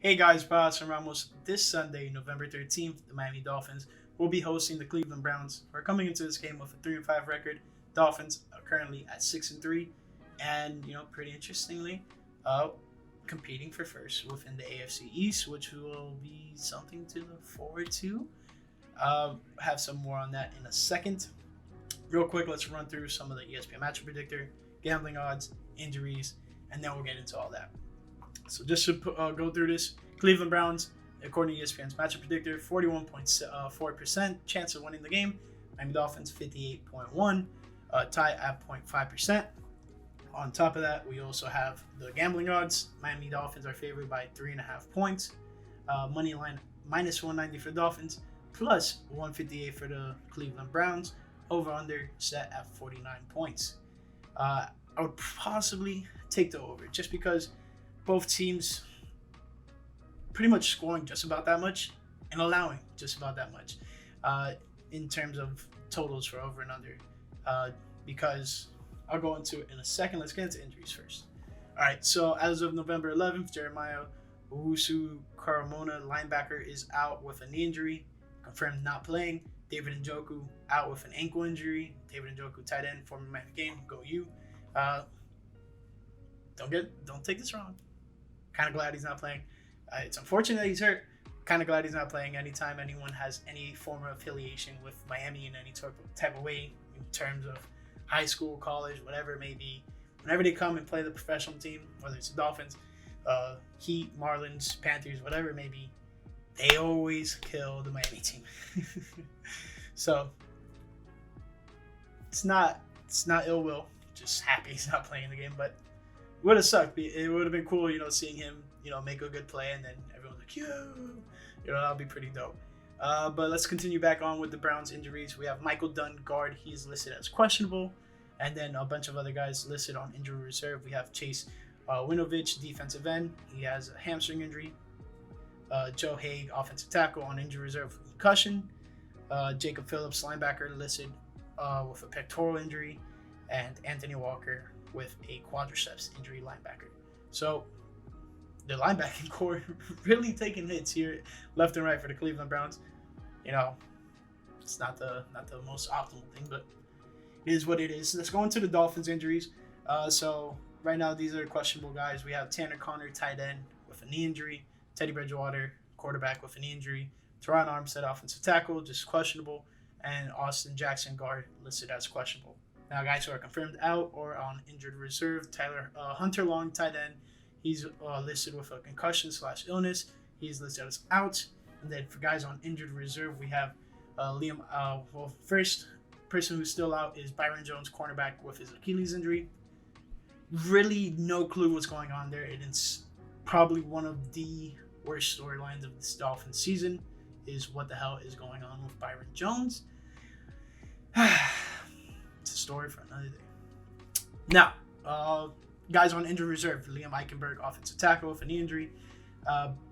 Hey guys, Bas and Ramos. This Sunday, November 13th, the Miami Dolphins will be hosting the Cleveland Browns. We're coming into this game with a 3-5 record. Dolphins are currently at 6-3, and pretty interestingly, uh, competing for first within the AFC East, which will be something to look forward to. Have some more on that in a second. Real quick, let's run through some of the ESPN matchup predictor, gambling odds, injuries, and then we'll get into all that. So just to go through this, Cleveland Browns, according to ESPN's matchup predictor, 41.4% chance of winning the game. Miami Dolphins, 58.1%, tie at 0.5%. On top of that, we also have the gambling odds. Miami Dolphins are favored by 3.5 points. Money line minus 190 for the Dolphins, plus 158 for the Cleveland Browns. Over under set at 49 points. I would possibly take the over just because both teams pretty much scoring just about that much and allowing just about that much in terms of totals for over and under. Because I'll go into it in a second. Let's get into injuries first. All right, so as of November 11th, Jeremiah Owusu Karamona, linebacker, is out with a knee injury, confirmed not playing. David Njoku out with an ankle injury. David Njoku, tight end, former man of the game. Go you. Don't take this wrong. Kind of glad he's not playing. It's unfortunate that he's hurt. Kind of glad he's not playing. Anytime anyone has any form of affiliation with Miami in any type of way, in terms of high school, college, whatever it may be, whenever they come and play the professional team, whether it's the Dolphins, Heat, Marlins, Panthers, whatever it may be, they always kill the Miami team. So it's not ill will. Just happy he's not playing the game, but it would have sucked. It would have been cool, seeing him, make a good play, and then everyone's like, that'll be pretty dope. But let's continue back on with the Browns injuries. We have Michael Dunn, guard. He's listed as questionable, and then a bunch of other guys listed on injury reserve. We have Chase Winovich, defensive end. He has a hamstring injury. Joe Haig, offensive tackle, on injury reserve with concussion. Jacob Phillips, linebacker, listed with a pectoral injury, and Anthony Walker with a quadriceps injury, linebacker. So the linebacking core really taking hits here left and right for the Cleveland Browns. It's not the most optimal thing, but it is what it is. Let's go into the Dolphins injuries. So right now, these are questionable guys. We have Tanner Conner, tight end, with a knee injury. Teddy Bridgewater, quarterback, with a knee injury. Teron Armstead, offensive tackle, just questionable. And Austin Jackson, guard, listed as questionable. Now, guys who are confirmed out or on injured reserve: Hunter Long, tight end. He's listed with a concussion/illness. He's listed as out. And then for guys on injured reserve, we have Liam. First person who's still out is Byron Jones, cornerback, with his Achilles injury. Really no clue what's going on there. It's probably one of the worst storylines of this Dolphins season, is what the hell is going on with Byron Jones. It's a story for another day. Now, guys on injured reserve: Liam Eichenberg, offensive tackle, with a knee injury.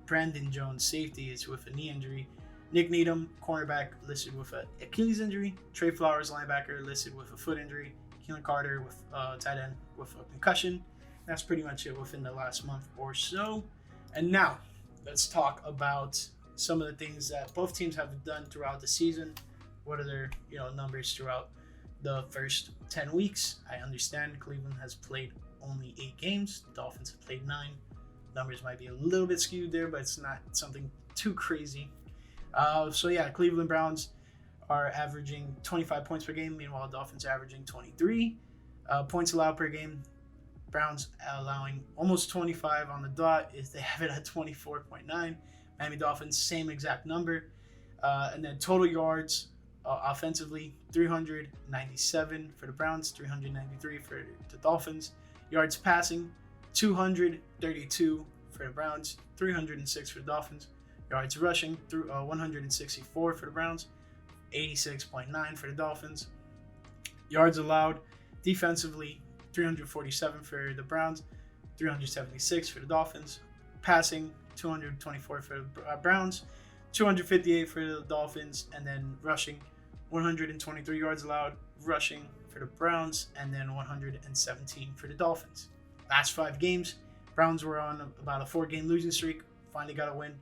Brandon Jones, safety, is with a knee injury. Nick Needham, cornerback, listed with an Achilles injury. Trey Flowers, linebacker, listed with a foot injury. Keelan Carter, with tight end, with a concussion. That's pretty much it within the last month or so. And now, let's talk about some of the things that both teams have done throughout the season. What are their numbers throughout the first 10 weeks? I understand Cleveland has played only 8 games. The Dolphins have played 9. Numbers might be a little bit skewed there, but it's not something too crazy. Cleveland Browns are averaging 25 points per game. Meanwhile, Dolphins are averaging 23 points allowed per game. Browns allowing almost 25 on the dot. They have it at 24.9. Miami Dolphins, same exact number. And then total yards offensively, 397 for the Browns, 393 for the Dolphins. Yards passing, 232 for the Browns, 306 for the Dolphins. Yards rushing, 164 for the Browns, 86.9 for the Dolphins. Yards allowed defensively, 347 for the Browns, 376 for the Dolphins. Passing, 224 for the Browns, 258 for the Dolphins. And then rushing, 123 yards allowed rushing for the Browns, and then 117 for the Dolphins. Last 5 games, Browns were on about a 4-game losing streak. finally got a win.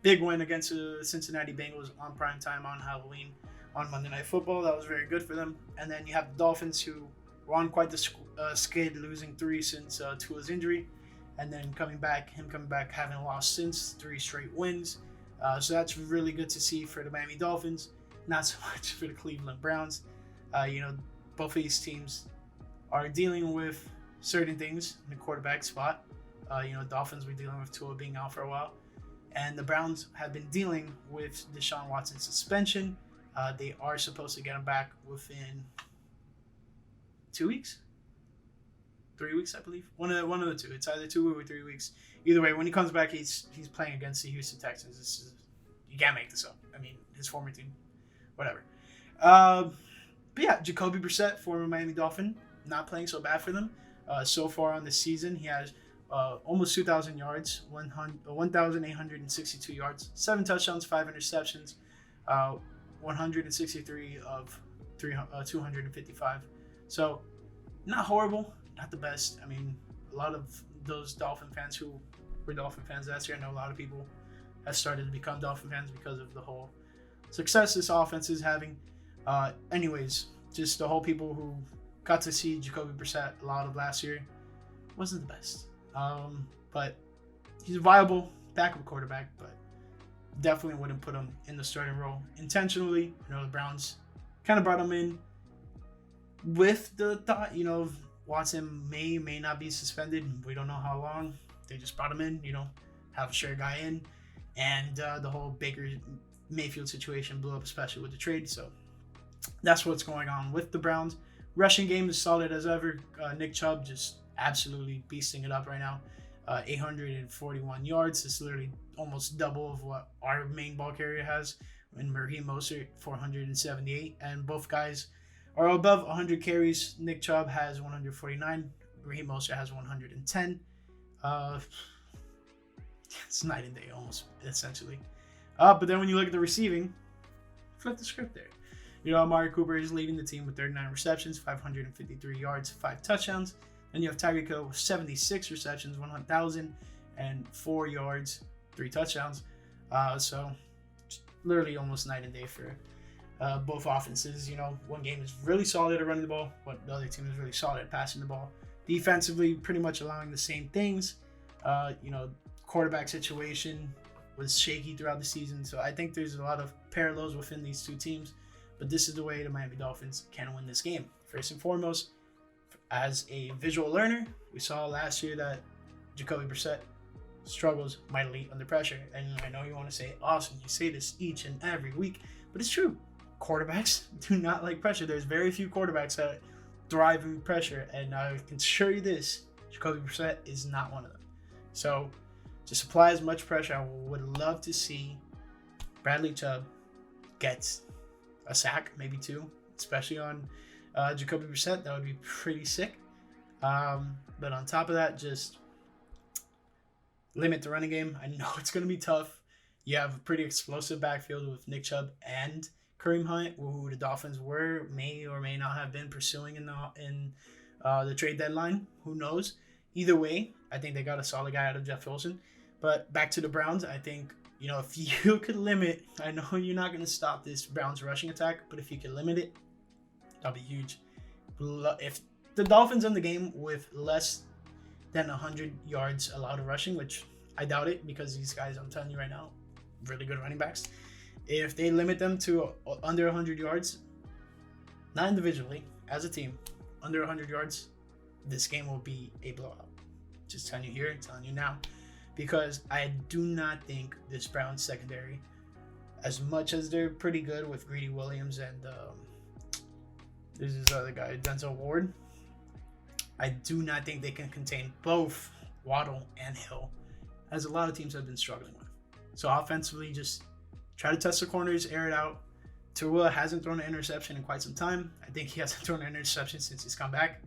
Big win against the Cincinnati Bengals on prime time on Halloween on Monday Night Football. That was very good for them. And then you have the Dolphins, who were on quite the skid, losing 3 since Tua's injury. And then coming back, having lost since 3 straight wins. So that's really good to see for the Miami Dolphins. Not so much for the Cleveland Browns. Both of these teams are dealing with certain things in the quarterback spot. Dolphins were dealing with Tua being out for a while. And the Browns have been dealing with Deshaun Watson's suspension. They are supposed to get him back within 2 weeks? 3 weeks, I believe. One of the two. It's either 2 or 3 weeks. Either way, when he comes back, he's playing against the Houston Texans. You can't make this up. I mean, his former team. Whatever. But yeah, Jacoby Brissett, former Miami Dolphin, not playing so bad for them. So far on the season, he has almost 2,000 yards, 1,862 yards, 7 touchdowns, 5 interceptions, 163 of 255. So, not horrible, not the best. I mean, a lot of those Dolphin fans who were Dolphin fans last year, I know a lot of people have started to become Dolphin fans because of the whole success this offense is having. Anyways, just the whole people who got to see Jacoby Brissett a lot of last year wasn't the best. But he's a viable backup quarterback, but definitely wouldn't put him in the starting role intentionally. The Browns kind of brought him in with the thought, Watson may not be suspended. We don't know how long. They just brought him in, have a sure guy in. And the whole Baker Mayfield situation blew up, especially with the trade. So that's what's going on with the Browns. Rushing game is solid as ever. Nick Chubb just absolutely beasting it up right now. 841 yards. It's literally almost double of what our main ball carrier has. And Raheem Mostert, 478. And both guys are above 100 carries. Nick Chubb has 149. Raheem Mostert has 110. It's night and day almost, essentially. But then when you look at the receiving, flip the script there. Amari Cooper is leading the team with 39 receptions, 553 yards, 5 touchdowns. Then you have Tyreek Hill with 76 receptions, 1,004 yards, 3 touchdowns. So literally almost night and day for both offenses. One game is really solid at running the ball, but the other team is really solid at passing the ball. Defensively, pretty much allowing the same things. Quarterback situation was shaky throughout the season, so I think there's a lot of parallels within these two teams. But this is the way the Miami Dolphins can win this game. First and foremost, as a visual learner, we saw last year that Jacoby Brissett struggles mightily under pressure. And I know you want to say, Austin, you say this each and every week, but it's true. Quarterbacks do not like pressure. There's very few quarterbacks that thrive in pressure. And I can assure you this, Jacoby Brissett is not one of them. So just apply as much pressure. I would love to see Bradley Chubb get a sack, maybe 2, especially on Jacoby Brissett. That would be pretty sick. But on top of that, just limit the running game. I know it's going to be tough. You have a pretty explosive backfield with Nick Chubb and Kareem Hunt, who the Dolphins may or may not have been pursuing in the trade deadline. Who knows? Either way, I think they got a solid guy out of Jeff Wilson. But back to the Browns, I think, if you could limit, I know you're not going to stop this Browns rushing attack, but if you could limit it, that'd be huge. If the Dolphins end the game with less than 100 yards allowed of rushing, which I doubt it because these guys, I'm telling you right now, really good running backs. If they limit them to under 100 yards, not individually, as a team, under 100 yards, this game will be a blowout. Just telling you here, telling you now. Because I do not think this Browns secondary, as much as they're pretty good with Greedy Williams and there's this other guy, Denzel Ward, I do not think they can contain both Waddle and Hill, as a lot of teams have been struggling with. So offensively, just try to test the corners, air it out. Tua hasn't thrown an interception in quite some time. I think he hasn't thrown an interception since he's come back.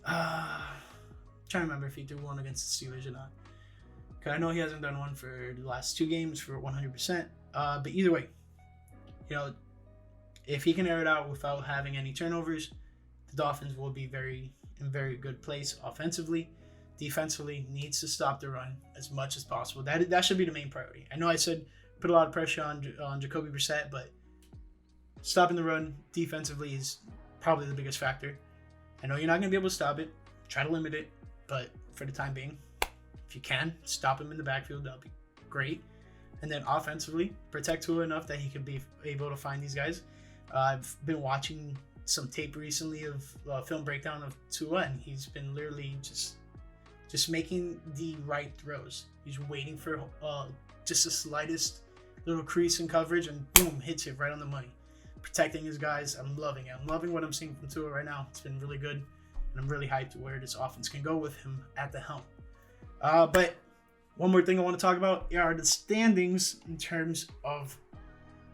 Trying to remember if he threw one against the Steelers or not. I know he hasn't done one for the last 2 games for 100%. But either way, if he can air it out without having any turnovers, the Dolphins will be in very good place offensively. defensively needs to stop the run as much as possible. That should be the main priority. I know I said put a lot of pressure on Jacoby Brissett, but stopping the run defensively is probably the biggest factor. I know you're not going to be able to stop it. Try to limit it, but for the time being, if you can, stop him in the backfield. That'll be great. And then offensively, protect Tua enough that he can be able to find these guys. I've been watching some tape recently of film breakdown of Tua, and he's been literally just making the right throws. He's waiting for just the slightest little crease in coverage, and boom, hits it right on the money. Protecting his guys, I'm loving it. I'm loving what I'm seeing from Tua right now. It's been really good, and I'm really hyped to where this offense can go with him at the helm. But one more thing I want to talk about are the standings in terms of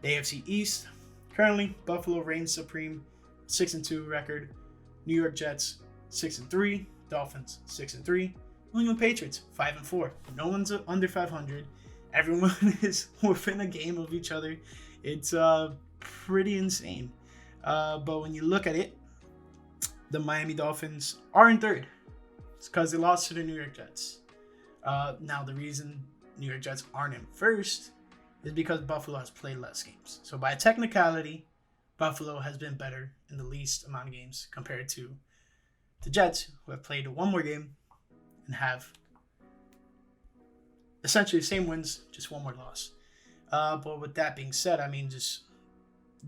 the AFC East. Currently, Buffalo reigns supreme, 6-2 record. New York Jets 6-3. Dolphins 6-3. New England Patriots 5-4. No one's under 500. Everyone is within a game of each other. It's pretty insane. But when you look at it, the Miami Dolphins are in third. It's because they lost to the New York Jets. Now, the reason New York Jets aren't in first is because Buffalo has played less games. So by technicality, Buffalo has been better in the least amount of games compared to the Jets, who have played one more game and have essentially the same wins, just one more loss. But with that being said, I mean, just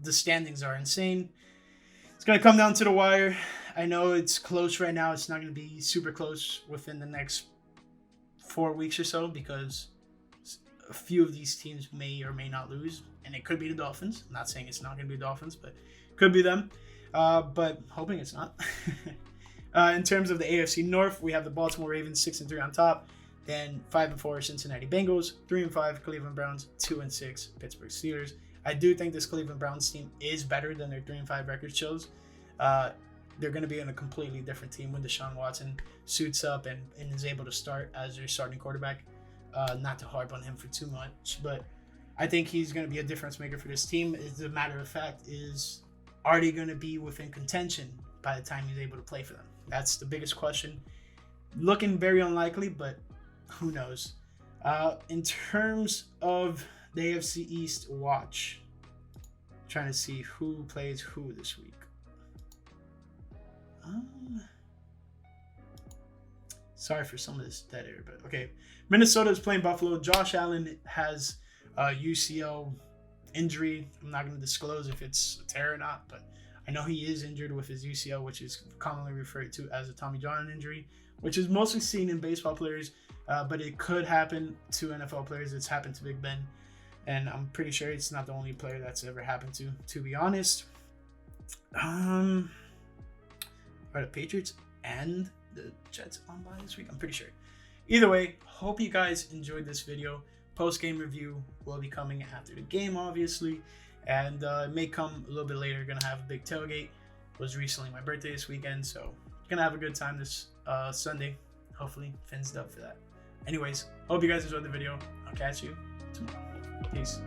the standings are insane. It's going to come down to the wire. I know it's close right now. It's not going to be super close within the next 4 weeks or so, because a few of these teams may or may not lose, and it could be the Dolphins. I'm not saying it's not going to be the Dolphins, but it could be them. But hoping it's not. In terms of the AFC North, we have the Baltimore Ravens 6-3 on top, then 5-4 Cincinnati Bengals, 3-5 Cleveland Browns, 2-6 Pittsburgh Steelers. I do think this Cleveland Browns team is better than their 3-5 record shows. They're going to be in a completely different team when Deshaun Watson suits up and is able to start as their starting quarterback. Not to harp on him for too much, but I think he's going to be a difference maker for this team. As a matter of fact, are they going to be within contention by the time he's able to play for them? That's the biggest question. Looking very unlikely, but who knows? In terms of the AFC East watch, trying to see who plays who this week. Sorry for some of this dead air, but okay. Minnesota is playing Buffalo. Josh Allen has a UCL injury. I'm not going to disclose if it's a tear or not, but I know he is injured with his UCL, which is commonly referred to as a Tommy John injury, which is mostly seen in baseball players, but it could happen to NFL players. It's happened to Big Ben, and I'm pretty sure it's not the only player that's ever happened to be honest. Are the Patriots and the Jets on by this week? I'm pretty sure. Either way, hope you guys enjoyed this video. Post-game review will be coming after the game, obviously, and it may come a little bit later. Gonna have a big tailgate. It was recently my birthday this weekend, so gonna have a good time this Sunday. Hopefully, Finn's up for that. Anyways, hope you guys enjoyed the video. I'll catch you tomorrow. Peace.